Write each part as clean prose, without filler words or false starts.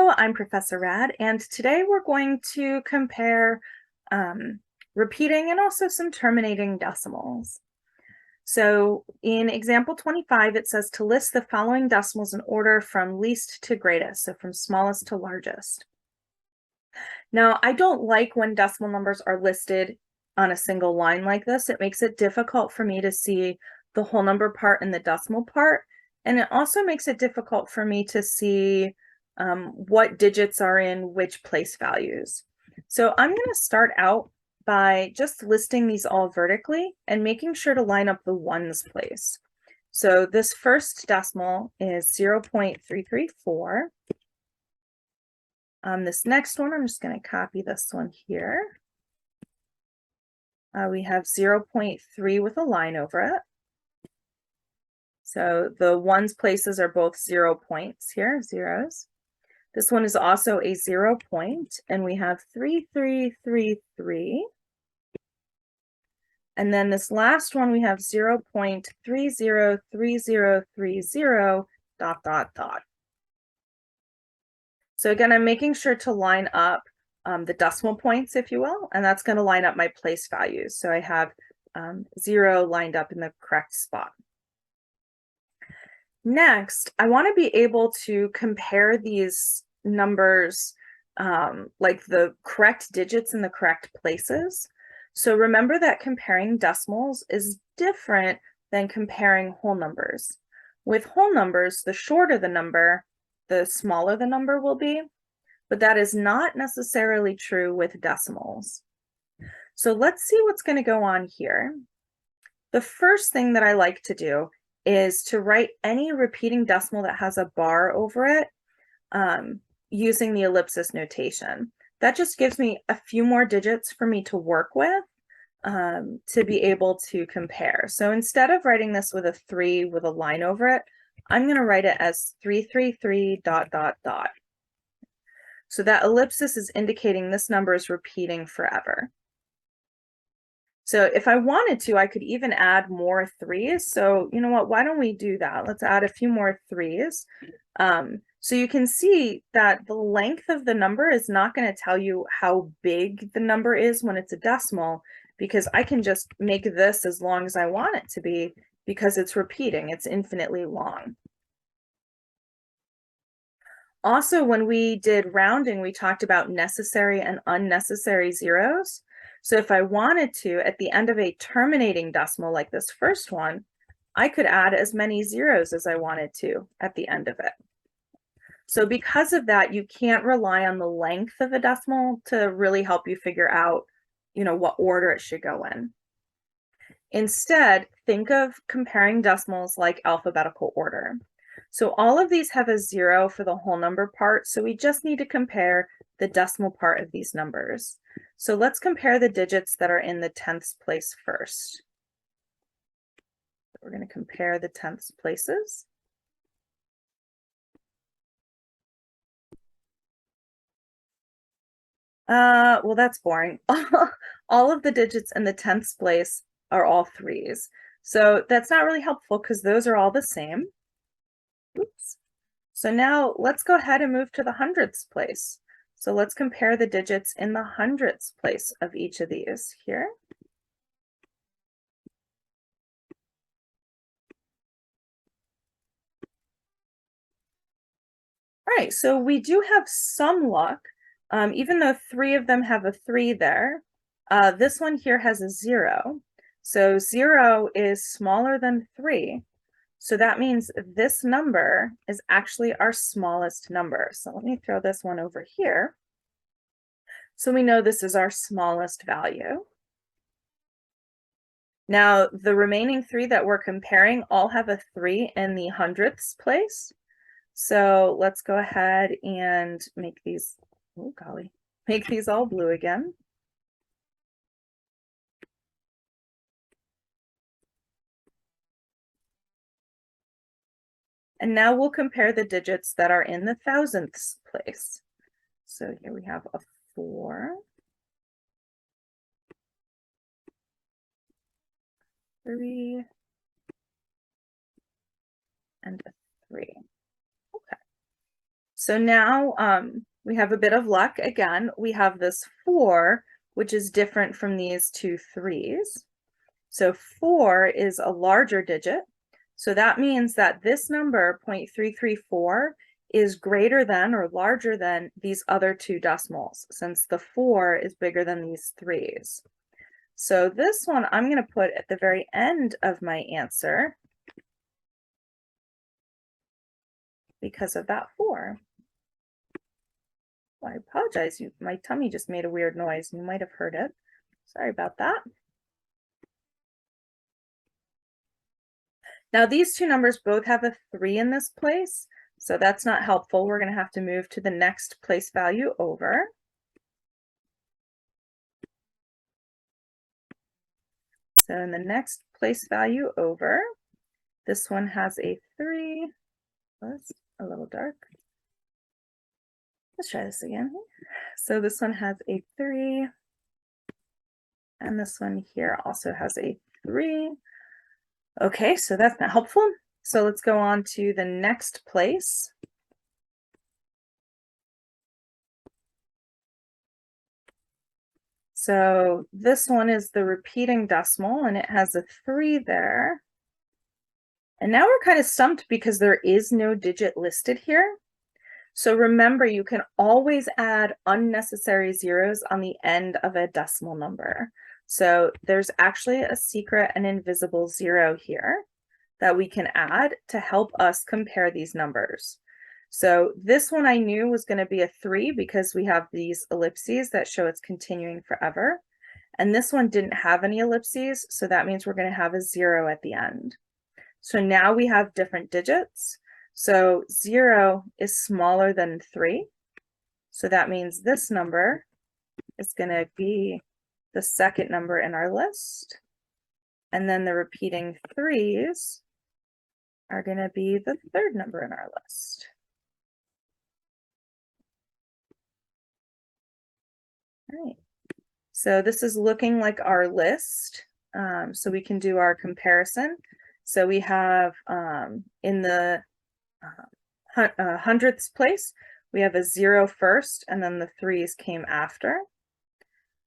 Hello, I'm Professor Rad, and today we're going to compare repeating and also some terminating decimals. So in example 25, it says to list the following decimals in order from least to greatest, so from smallest to largest. Now, I don't like when decimal numbers are listed on a single line like this. It makes it difficult for me to see the whole number part and the decimal part, and it also makes it difficult for me to see what digits are in which place values. So I'm going to start out by just listing these all vertically and making sure to line up the ones place. So this first decimal is 0.334. This next one, I'm just going to copy this one here. We have 0.3 with a line over it. So the ones places are both 0 points here, zeros. This one is also a 0 point, and we have 3333. And then this last one, we have 0.303030 ... So again, I'm making sure to line up the decimal points, if you will, and that's going to line up my place values. So I have 0 lined up in the correct spot. Next, I want to be able to compare these numbers, like the correct digits in the correct places. So remember that comparing decimals is different than comparing whole numbers. With whole numbers, the shorter the number, the smaller the number will be, but that is not necessarily true with decimals. So let's see what's going to go on here. The first thing that I like to do is to write any repeating decimal that has a bar over it using the ellipsis notation. That just gives me a few more digits for me to work with to be able to compare. So instead of writing this with a 3 with a line over it, I'm going to write it as 333 ... So that ellipsis is indicating this number is repeating forever. So if I wanted to, I could even add more 3s. So you know what, why don't we do that? Let's add a few more 3s. So you can see that the length of the number is not going to tell you how big the number is when it's a decimal, because I can just make this as long as I want it to be because it's repeating, it's infinitely long. Also, when we did rounding, we talked about necessary and unnecessary zeros. So if I wanted to, at the end of a terminating decimal like this first one, I could add as many zeros as I wanted to at the end of it. So because of that, you can't rely on the length of a decimal to really help you figure out, what order it should go in. Instead, think of comparing decimals like alphabetical order. So all of these have a 0 for the whole number part, so we just need to compare the decimal part of these numbers. So let's compare the digits that are in the 10ths place first. We're going to compare the 10ths places. Well, that's boring. All of the digits in the 10ths place are all 3s. So that's not really helpful because those are all the same. Oops. So now let's go ahead and move to the hundredths place. So let's compare the digits in the hundredths place of each of these here. All right, so we do have some luck. Even though 3 of them have a 3 there, this one here has a 0. So 0 is smaller than 3. So that means this number is actually our smallest number. So let me throw this one over here. So we know this is our smallest value. Now, the remaining 3 that we're comparing all have a 3 in the hundredths place. So let's go ahead and make these, oh golly, make these all blue again. And now we'll compare the digits that are in the thousandths place. So here we have a 4, 3, and a 3. So now we have a bit of luck. Again, we have this 4, which is different from these two 3s. So 4 is a larger digit. So that means that this number, 0.334, is greater than or larger than these other two decimals, since the 4 is bigger than these 3s. So this one I'm going to put at the very end of my answer because of that 4. Well, I apologize, my tummy just made a weird noise. You might have heard it. Sorry about that. Now these two numbers both have a 3 in this place, so that's not helpful. We're going to have to move to the next place value over. So in the next place value over, this one has a 3. That's a little dark. Let's try this again. So this one has a 3, and this one here also has a 3. Okay, so that's not helpful. So let's go on to the next place. So this one is the repeating decimal, and it has a 3 there. And now we're kind of stumped because there is no digit listed here. So remember, you can always add unnecessary zeros on the end of a decimal number. So there's actually a secret and invisible 0 here that we can add to help us compare these numbers. So this one I knew was going to be a 3 because we have these ellipses that show it's continuing forever. And this one didn't have any ellipses, so that means we're going to have a 0 at the end. So now we have different digits. So 0 is smaller than 3. So that means this number is going to be the second number in our list. And then the repeating 3s are going to be the third number in our list. All right. So this is looking like our list. So we can do our comparison. So we have in the hundredths place, we have a 0 first, and then the 3s came after.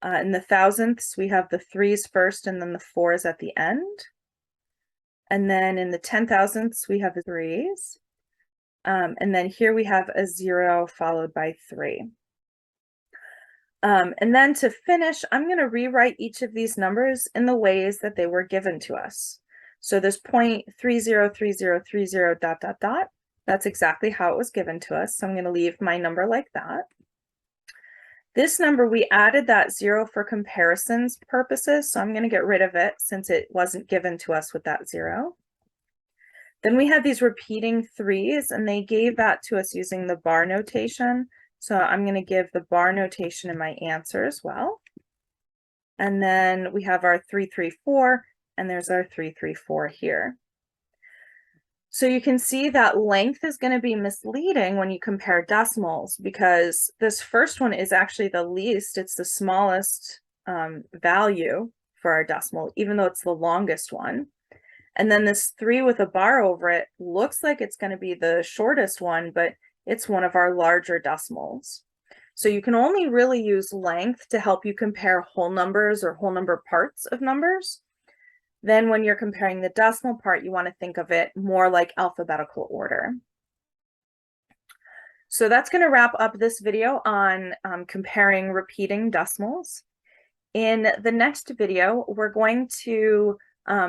In the thousandths, we have the 3s first, and then the 4s at the end. And then in the 10,000ths, we have the 3s. And then here we have a 0 followed by 3. And then to finish, I'm going to rewrite each of these numbers in the ways that they were given to us. So this 0.303030 ... That's exactly how it was given to us. So I'm going to leave my number like that. This number, we added that 0 for comparisons purposes, so I'm going to get rid of it since it wasn't given to us with that 0. Then we had these repeating 3s, and they gave that to us using the bar notation. So I'm going to give the bar notation in my answer as well. And then we have our 334, and there's our 334 here. So you can see that length is going to be misleading when you compare decimals because this first one is actually the least. It's the smallest value for our decimal, even though it's the longest one. And then this 3 with a bar over it looks like it's going to be the shortest one, but it's one of our larger decimals. So you can only really use length to help you compare whole numbers or whole number parts of numbers. Then when you're comparing the decimal part, you want to think of it more like alphabetical order. So that's going to wrap up this video on comparing repeating decimals. In the next video, we're going to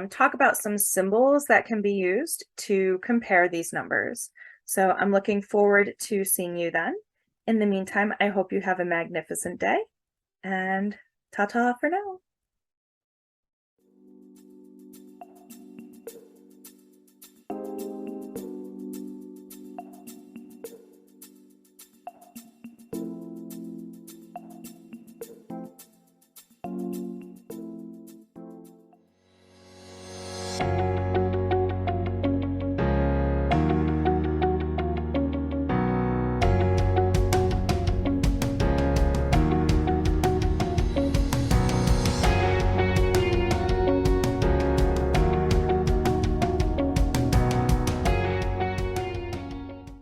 talk about some symbols that can be used to compare these numbers. So I'm looking forward to seeing you then. In the meantime, I hope you have a magnificent day, and ta-ta for now.